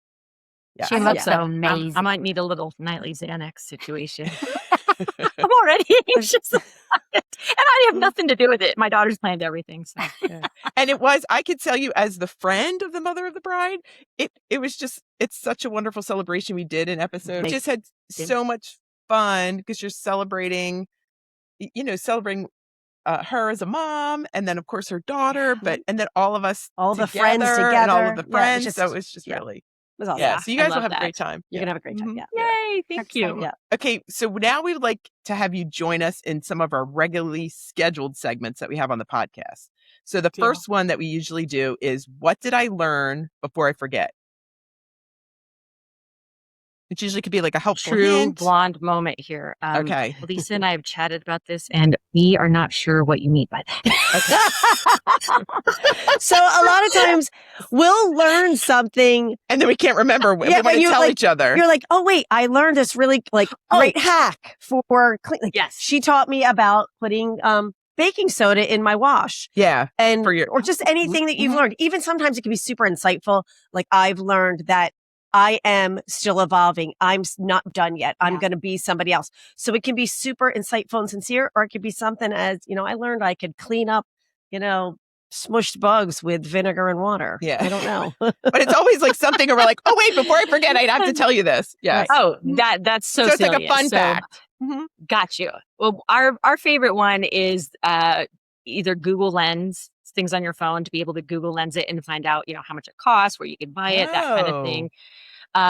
Yeah. She looks so amazing. I might need a little nightly Xanax situation. I'm already anxious about it. And I have nothing to do with it. My daughter's planned everything. So. And I could tell you, as the friend of the mother of the bride, it was just, it's such a wonderful celebration we did in episode. We just had so much fun because you're celebrating her as a mom, and then of course her daughter, and then all of us, the friends together, and all of the friends. So it was just really, it was awesome. Yeah. So you guys will have a great time. You're gonna have a great time. Yeah. Yay! Thank you. Yeah. Okay, so now we'd like to have you join us in some of our regularly scheduled segments that we have on the podcast. So the first one that we usually do is, what did I learn before I forget? It usually could be like a helpful hint. Blonde moment here. Okay. Lisa and I have chatted about this, and we are not sure what you mean by that. So a lot of times we'll learn something, and then we can't remember. We want to tell each other. You're like, oh wait, I learned this really great hack for clean. Yes. She taught me about putting baking soda in my wash. Yeah. And or just anything that you've learned. Even sometimes it can be super insightful. Like, I've learned that I am still evolving. I'm not done yet. I'm going to be somebody else. So it can be super insightful and sincere, or it could be something as, I learned I could clean up, smushed bugs with vinegar and water. Yeah. I don't know. But it's always like something where we're like, oh, wait, before I forget, I'd have to tell you this. Yes. Right. Oh, that's so it's silly. like a fun fact. Got you. Well, our favorite one is either Google Lens, things on your phone to be able to Google Lens it and find out, how much it costs, where you can buy it, that kind of thing.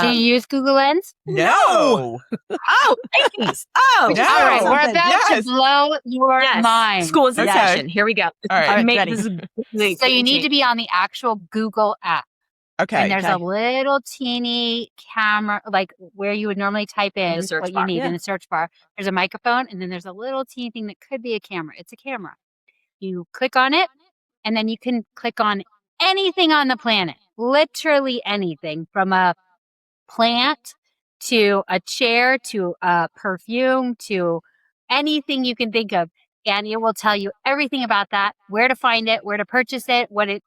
Do you use Google Lens? No. Oh, thanks. Oh, No. All right, we're about to blow your mind. School is in session. Here we go. All right. Ready. So you need to be on the actual Google app. Okay. And there's a little teeny camera, like where you would normally type in what you need in the search bar. There's a microphone, and then there's a little teeny thing that could be a camera. It's a camera. You click on it, and then you can click on anything on the planet, literally anything, from a plant to a chair to a perfume to anything you can think of, and it will tell you everything about that, where to find it, where to purchase it, what it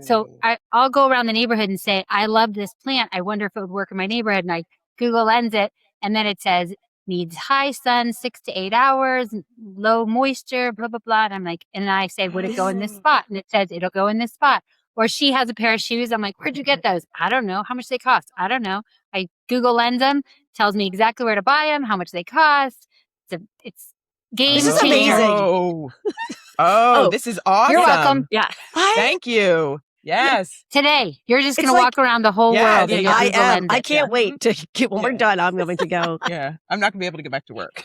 so I'll go around the neighborhood and say, I love this plant, I wonder if it would work in my neighborhood, and I Google Lens it, and then it says needs high sun, 6 to 8 hours, low moisture, blah blah blah, and I'm like, and I say, would it go in this spot? And it says it'll go in this spot. Or she has a pair of shoes. I'm like, where'd you get those? I don't know. How much they cost? I don't know. I Google Lens them, tells me exactly where to buy them, how much they cost. It's game This is changer. amazing. Oh, this is awesome. You're welcome. Yeah. Thank you. Yes. Today, you're just going to like- walk around the whole world. And I Google am. Lens I it. can't wait to get when we're done. I'm going to go. Yeah. I'm not going to be able to get back to work.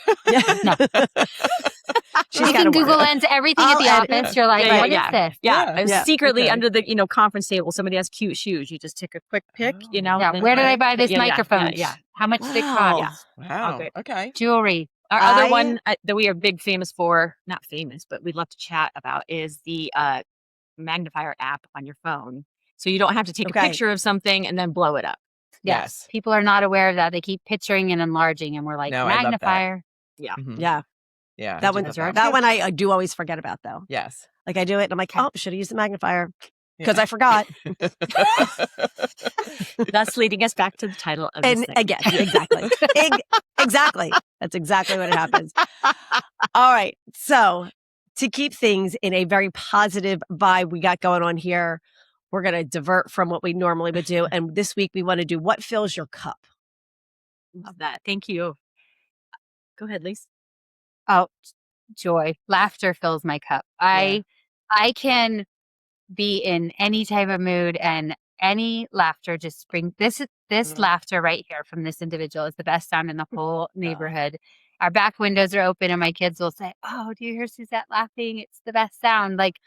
She's You got can Google Lens everything at the office. You're like, what is this? Yeah. Secretly Okay. under the conference table, somebody has cute shoes. You just take a quick pic, Yeah. then- Where did I buy this microphone? Yeah. How much did it Wow. cost? Wow. Okay. Okay. Jewelry. Our other one that we are big famous for, not famous, but we'd love to chat about is the magnifier app on your phone. So you don't have to take a picture of something and then blow it up. Yes. People are not aware of that. They keep picturing and enlarging, and we're like, No, I love that. magnifier. Yeah. Mhm. Yeah. Yeah. That I do one, love that one I do always forget about, though. Yes. Like I do it and I'm like, oh, should have used the magnifier because Yeah. I forgot. Thus leading us back to the title of this And thing. again, exactly. Exactly. That's exactly what happens. All right. So to keep things in a very positive vibe we got going on here, we're going to divert from what we normally would do. And this week we want to do what fills your cup. Love that. Thank you. Go ahead, Lisa. Oh, joy. Laughter fills my cup. I can be in any type of mood, and any laughter just brings this laughter right here from this individual is the best sound in the whole neighborhood. Our back windows are open, and my kids will say, oh, do you hear Suzette laughing? It's the best sound. Like,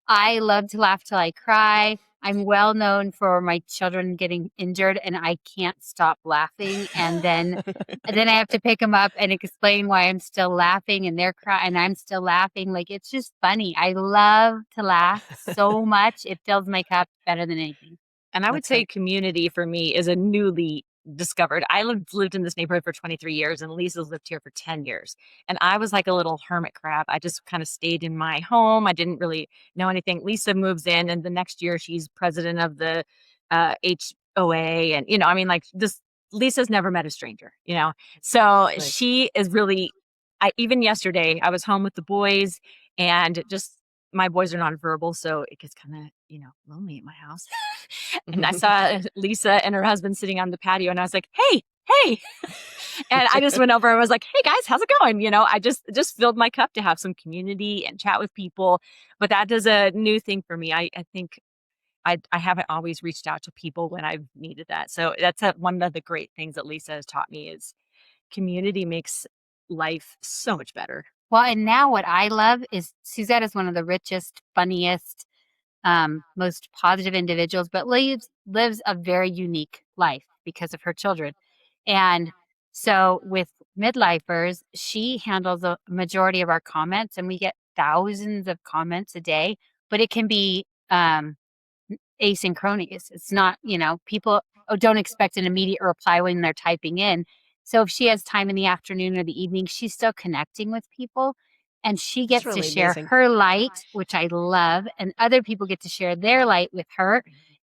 I love to laugh till I cry. I'm well known for my children getting injured, and I can't stop laughing. And then I have to pick them up and explain why I'm still laughing, and they're crying, and I'm still laughing. Like, it's just funny. I love to laugh so much. It fills my cup better than anything. And I would say community for me is a newly discovered. I lived in this neighborhood for 23 years, and Lisa's lived here for 10 years. And I was like a little hermit crab. I just kind of stayed in my home. I didn't really know anything. Lisa moves in, and the next year she's president of the HOA. And, this Lisa's never met a stranger, So she is really, even yesterday, I was home with the boys, and just my boys are nonverbal, so it gets kind of, lonely at my house. And I saw Lisa and her husband sitting on the patio, and I was like, hey. And I just went over and was like, hey guys, how's it going? I just filled my cup to have some community and chat with people. But that is a new thing for me. I think I haven't always reached out to people when I've needed that. So that's one of the great things that Lisa has taught me is community makes life so much better. Well, and now what I love is Suzette is one of the richest, funniest, most positive individuals, but lives a very unique life because of her children. And so with Midlifers, she handles a majority of our comments, and we get thousands of comments a day, but it can be asynchronous. It's not, people don't expect an immediate reply when they're typing in. So if she has time in the afternoon or the evening, she's still connecting with people, and she gets really to share amazing. her light, which I love, and other people get to share their light with her.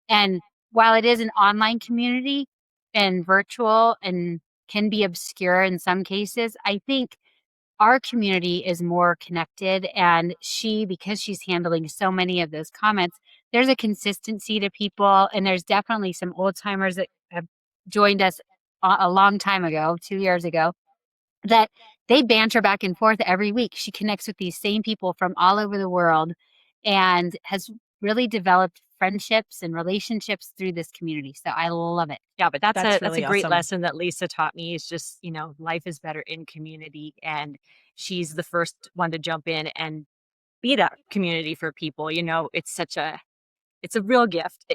And while it is an online community and virtual and can be obscure in some cases, I think our community is more connected, and because she's handling so many of those comments, there's a consistency to people, and there's definitely some old timers that have joined us a long time ago, 2 years ago, that they banter back and forth every week. She connects with these same people from all over the world and has really developed friendships and relationships through this community. So I love it. Yeah, but that's a really great awesome. lesson that Lisa taught me is just, life is better in community. And she's the first one to jump in and be that community for people. It's a real gift.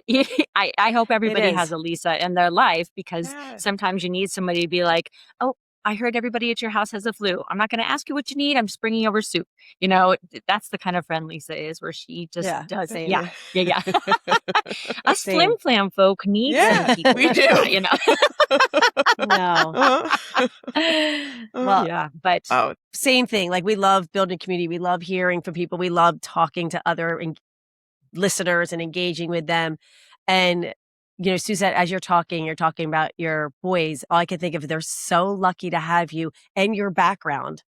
I hope everybody has a Lisa in their life, because sometimes you need somebody to be like, oh, I heard everybody at your house has the flu. I'm not going to ask you what you need. I'm just bringing over soup. That's the kind of friend Lisa is, where she just does it. Yeah. Us flim flam folk need some people. We do. No. Well, yeah, but same thing. Like, we love building community. We love hearing from people. We love talking to other listeners and engaging with them. And Suzette, as you're talking about your boys. All I can think of, they're so lucky to have you and your background.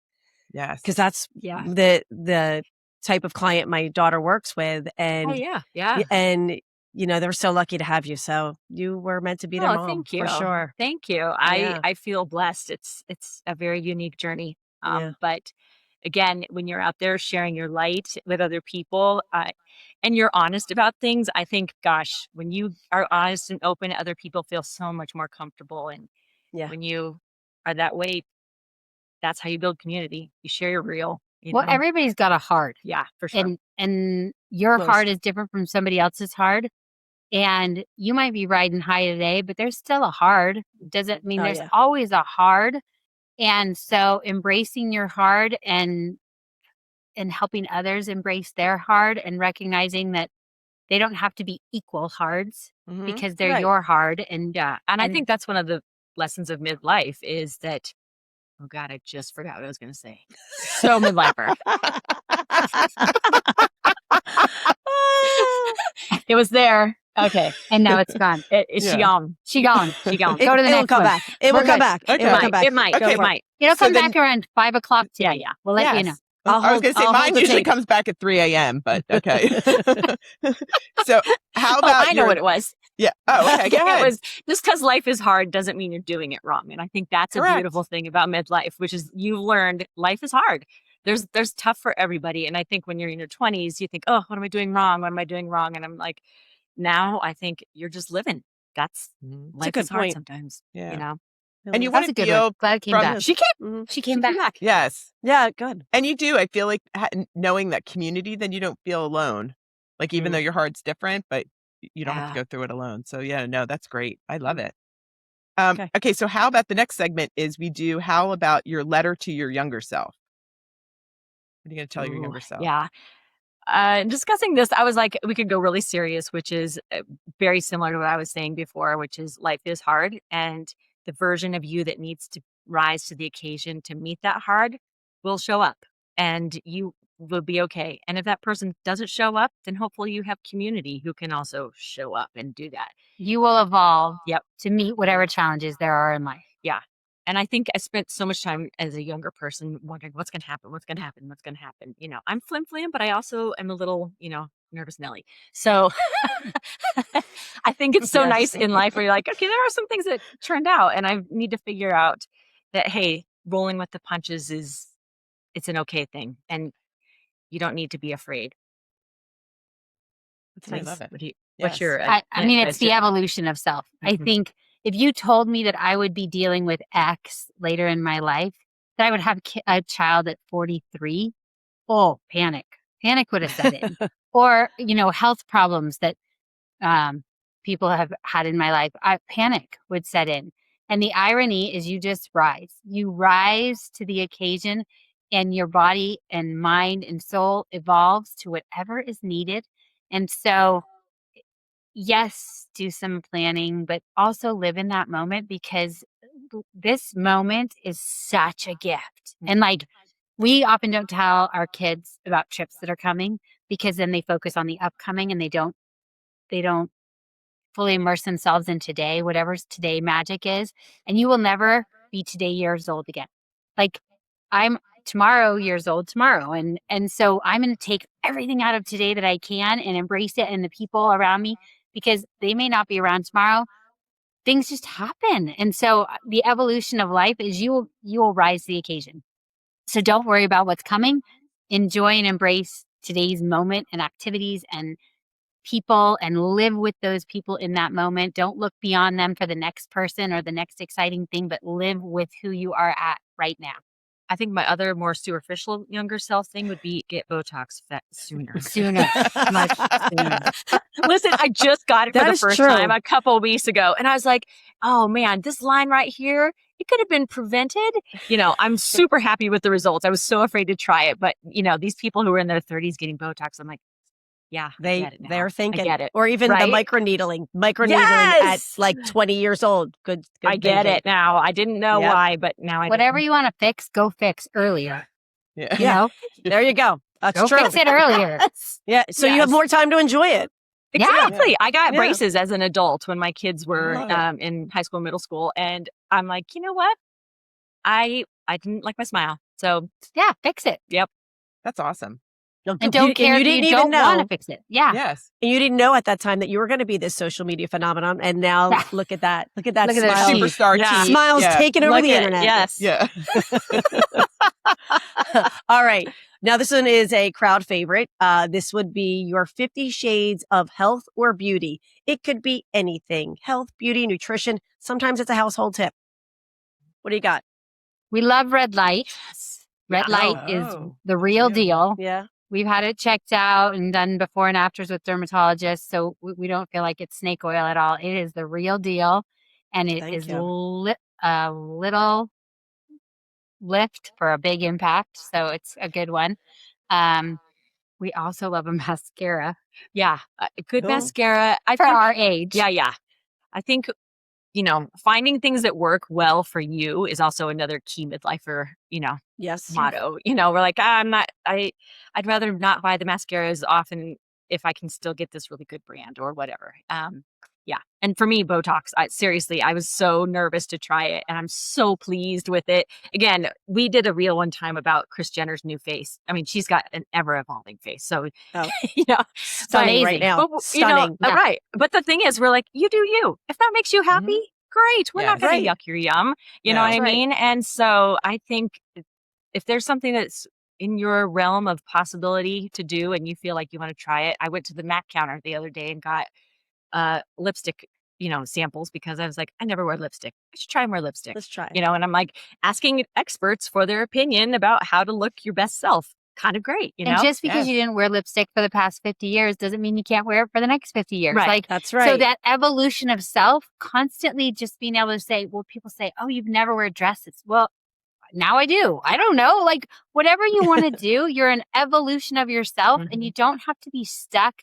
Yes, because that's the type of client my daughter works with. And and they're so lucky to have you. So you were meant to be their mom. Thank you. For sure. Thank you. I feel blessed. It's a very unique journey. But again, when you're out there sharing your light with other people, and you're honest about things, I think, gosh, when you are honest and open, other people feel so much more comfortable. And when you are that way, that's how you build community. You share your real. Well, everybody's got a heart. Yeah, for sure. And your heart is different from somebody else's heart. And you might be riding high today, but there's still a hard. Doesn't mean there's always a hard. And so embracing your hard and helping others embrace their hard, and recognizing that they don't have to be equal hards because they're your hard. And I think that's one of the lessons of midlife is that, oh God, I just forgot what I was going to say. So midlifer. It was there. Okay. And now it's gone. She gone. She gone. Go to the next one. Come back. It will come back. Okay. It might. It might. It'll come back around 5 o'clock today. Yeah. We'll let you know. I was going to say mine usually comes back at 3 a.m., but okay. So how about I know what it was. Yeah. Oh, okay. Go ahead. It was just because life is hard doesn't mean you're doing it wrong. And I think that's a beautiful thing about midlife, which is you've learned life is hard. There's tough for everybody. And I think when you're in your 20s, you think, oh, what am I doing wrong? What am I doing wrong? And I'm like, now I think you're just living. That's life is hard sometimes. Yeah. And you want to feel good glad it came back. She came back. Yes. Yeah, good. And you do. I feel like knowing that community, then you don't feel alone. Like, even though your heart's different, but you don't have to go through it alone. So that's great. I love it. Okay. So how about the next segment is how about your letter to your younger self? What are you going to tell your younger self? Yeah. Discussing this, I was like, we could go really serious, which is very similar to what I was saying before, which is life is hard, and the version of you that needs to rise to the occasion to meet that hard will show up, and you will be okay. And if that person doesn't show up, then hopefully you have community who can also show up and do that. You will evolve to meet whatever challenges there are in life. Yeah. And I think I spent so much time as a younger person wondering what's going to happen, what's going to happen, what's going to happen. I'm flim-flam, but I also am a little, nervous Nelly. So I think it's so nice in life where you're like, okay, there are some things that turned out, and I need to figure out that, hey, rolling with the punches it's an okay thing, and you don't need to be afraid. That's nice. I love it. What's your? I mean, it's the evolution of self. I think if you told me that I would be dealing with X later in my life, that I would have a child at 43, panic would have set in. Or, health problems that people have had in my life, panic would set in. And the irony is you just rise. You rise to the occasion, and your body and mind and soul evolves to whatever is needed. And so, yes, do some planning, but also live in that moment, because this moment is such a gift. And we often don't tell our kids about trips that are coming, because then they focus on the upcoming and they don't fully immerse themselves in today, whatever today magic is. And you will never be today years old again. I'm years old tomorrow. And so I'm going to take everything out of today that I can and embrace it and the people around me, because they may not be around tomorrow. Things just happen. And so the evolution of life is you will rise to the occasion. So don't worry about what's coming. Enjoy and embrace today's moment and activities and people, and live with those people in that moment. Don't look beyond them for the next person or the next exciting thing, but live with who you are at right now. I think my other more superficial younger self thing would be get Botox sooner. Much sooner. Listen, I just got it for the first time a couple of weeks ago. And I was like, oh man, this line right here, it could have been prevented. I'm super happy with the results. I was so afraid to try it. But, these people who are in their 30s getting Botox, I'm like, yeah, they're thinking, I get it. Or even the microneedling at like 20 years old. Good I get thinking. it now. I didn't know why, but now I Whatever you want to fix, go fix earlier. Yeah. There you go. That's go true. Fix it earlier. Yeah. So you have more time to enjoy it. Exactly. Yeah. I got braces as an adult when my kids were in high school, middle school. And I'm like, you know what? I didn't like my smile. So fix it. Yep. That's awesome. And don't care if you don't want to fix it. Yeah. Yes. And you didn't know at that time that you were going to be this social media phenomenon. And now look at that. Look at that look smile. Superstar teeth. Smiles taking over the internet. Yes. Yeah. All right. Now this one is a crowd favorite. This would be your 50 shades of health or beauty. It could be anything. Health, beauty, nutrition. Sometimes it's a household tip. What do you got? We love red light. Red light is the real deal. Yeah. We've had it checked out and done before and afters with dermatologists, so we don't feel like it's snake oil at all. It is the real deal, and it is a little lift for a big impact, so it's a good one. We also love a mascara. Yeah, good mascara. For our age. Yeah. I think, finding things that work well for you is also another key midlifer, motto. We're like, I'd rather not buy the mascara as often if I can still get this really good brand or whatever. Yeah. And for me, Botox, seriously, I was so nervous to try it and I'm so pleased with it. Again, we did a reel one time about Kris Jenner's new face. I mean, she's got an ever evolving face. So, stunning right now. But, stunning. Right. But the thing is, we're like, you do you. If that makes you happy, great. We're not going to yuck your yum. You know what I mean? And so I think if there's something that's in your realm of possibility to do and you feel like you want to try it, I went to the MAC counter the other day and got lipstick, samples, because I was like, I never wear lipstick. I should try more lipstick. Let's try. And I'm like asking experts for their opinion about how to look your best self. Kind of great, And just because you didn't wear lipstick for the past 50 years doesn't mean you can't wear it for the next 50 years. Right. Like, that's right. So that evolution of self, constantly just being able to say, well, people say, oh, you've never wear dresses. Well, now I do. I don't know. Like, whatever you want to do, you're an evolution of yourself, and you don't have to be stuck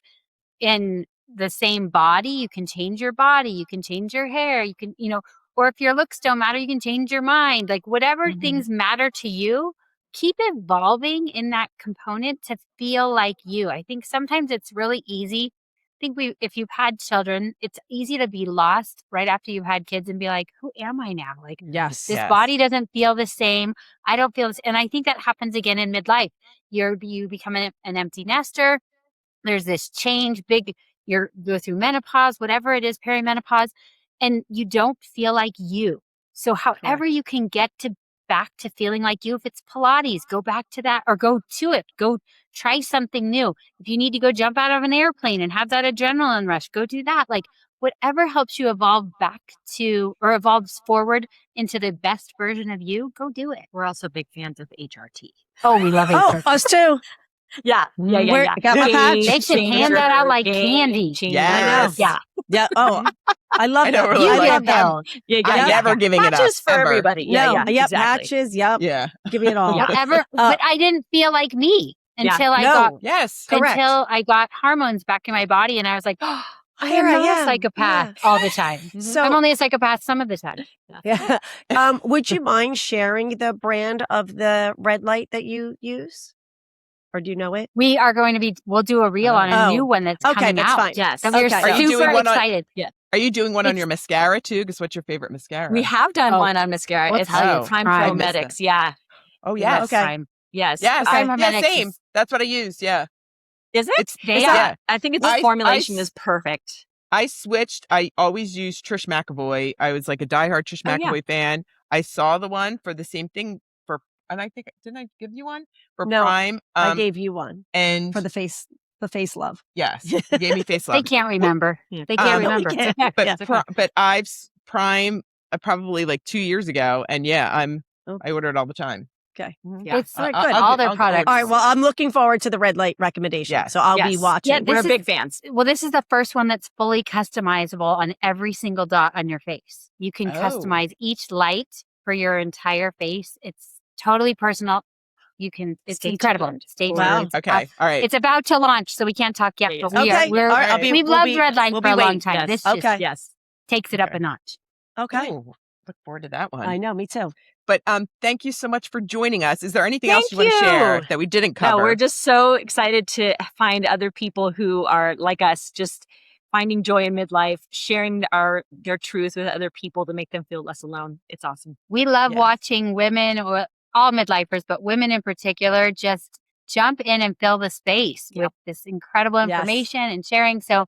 in the same body. You can change your body. You can change your hair. You can, or if your looks don't matter, you can change your mind. Like, whatever things matter to you, keep evolving in that component to feel like you. I think sometimes it's really easy. I think if you've had children, it's easy to be lost right after you've had kids and be like, who am I now? Like, this body doesn't feel the same. I don't feel this. And I think that happens again in midlife. You become an empty nester. There's this change, you go through menopause, whatever it is, perimenopause, and you don't feel like you. So however you can get back to feeling like you, if it's Pilates, go back to that, or go to it. Go try something new. If you need to go jump out of an airplane and have that adrenaline rush, go do that. Like, whatever helps you evolve back to, or evolves forward into the best version of you, go do it. We're also big fans of HRT. Oh, we love HRT. Us too. Yeah. I got my patch. They should hand that out like candy. Yes. Yeah. Yeah. Oh, I love that. Really You like love them. I'm never giving it up. Patches for ever. everybody. Yep. Exactly. Patches. Yep. Yeah. Give me it all. But I didn't feel like me until until I got hormones back in my body, and I was like, oh, I am not a psychopath all the time. So I'm only a psychopath some of the time. Yeah. Would you mind sharing the brand of the red light that you use? Or do you know it? We are going to we'll do a reel on a new one that's coming that's out. fine. Yes. So we're Are you super doing one excited. Are you doing one on your mascara too? Because what's your favorite mascara? We have done one on mascara. It's tell you. Prime Prime. Pro Medics. Yeah. Oh, yes. Okay. Yes. Yes. I remember Yeah, same. That's what I use. Yeah. Is it? Yeah. I think its formulation is perfect. I switched. I always used Trish McEvoy. I was like a diehard Trish McEvoy fan. I saw the one for the same thing and I think, didn't I give you one for Prime? I gave you one and for the face love. Yes, you gave me face love. They can't remember. They can't remember. But I've Prime probably like 2 years ago, and I order it all the time. Okay. Yeah. It's good. All their products. All right. Well, I'm looking forward to the red light recommendation. Yes. So I'll be watching. Yeah, We're big fans. Well, this is the first one that's fully customizable on every single dot on your face. You can customize each light for your entire face. It's totally personal. It's incredible. Stay tuned. Wow. Okay. All right. It's about to launch, so we can't talk yet. But we've loved red light for a long time. Yes. This just takes it up a notch. Okay. Ooh, look forward to that one. I know. Me too. But thank you so much for joining us. Is there anything else you want to share that we didn't cover? No, we're just so excited to find other people who are like us, just finding joy in midlife, sharing their truth with other people to make them feel less alone. It's awesome. We love watching women, or all midlifers, but women in particular, just jump in and fill the space with this incredible information and sharing. So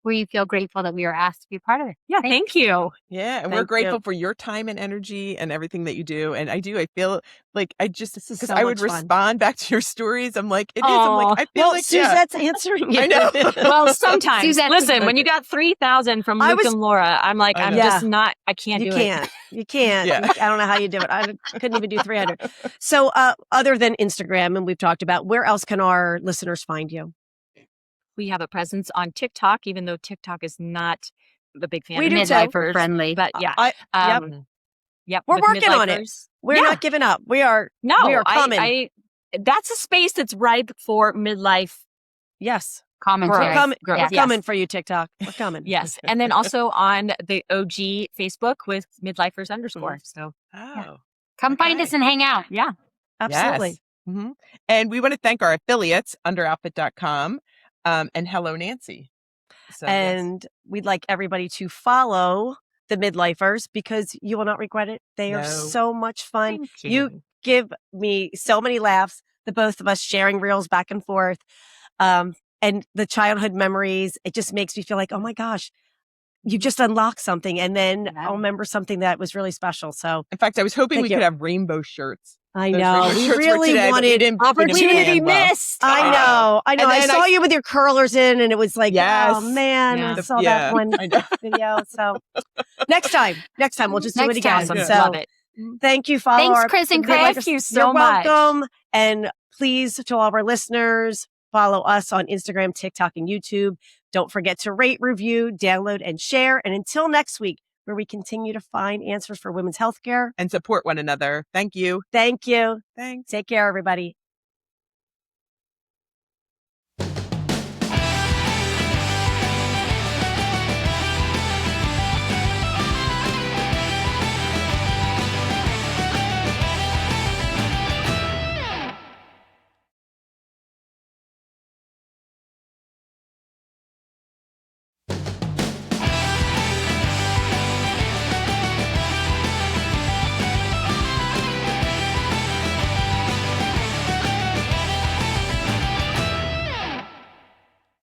we feel grateful that we were asked to be part of it. Yeah, thank you. Yeah, and we're grateful for your time and energy and everything that you do. And I feel like because I would respond back to your stories. I'm like, it is. I'm like, I feel like Suzette's answering it. I know. Well, sometimes. Suzette, listen, when you got 3,000 from Luke and Laura, I'm like, I'm just not. I can't do it. You can't. Yeah. I don't know how you do it. I couldn't even do 300. So, other than Instagram, and we've talked about, where else can our listeners find you? We have a presence on TikTok, even though TikTok is not a big fan We of do midlifers. friendly. But yeah. Yep. We're working on it. We're not giving up. We are coming. That's a space that's ripe for midlife. Yes. Commentary. We're coming for you, TikTok. We're coming. Yes. And then also on the OG Facebook with Midlifers _. So come find us and hang out. Yeah. Absolutely. Yes. Mm-hmm. And we want to thank our affiliates, underoutfit.com. And Hello Nancy. So, we'd like everybody to follow the Midlifers because you will not regret it. They are so much fun. Thank You give me so many laughs, the both of us sharing reels back and forth. And the childhood memories, it just makes me feel like, oh my gosh, you just unlock something. And then I'll remember something that was really special. So in fact, I was hoping we could have rainbow shirts. I know. We really wanted opportunity missed. I know. I saw you with your curlers in and it was like, oh man, I saw that one video. So next time we'll just do it again. Awesome. So love it. Thank you, follow Thanks, Chris and Chris. Thank you so much. You're welcome. And please, to all of our listeners, follow us on Instagram, TikTok, and YouTube. Don't forget to rate, review, download, and share. And until next week, where we continue to find answers for women's healthcare and support one another. Thank you. Thank you. Thanks. Take care, everybody.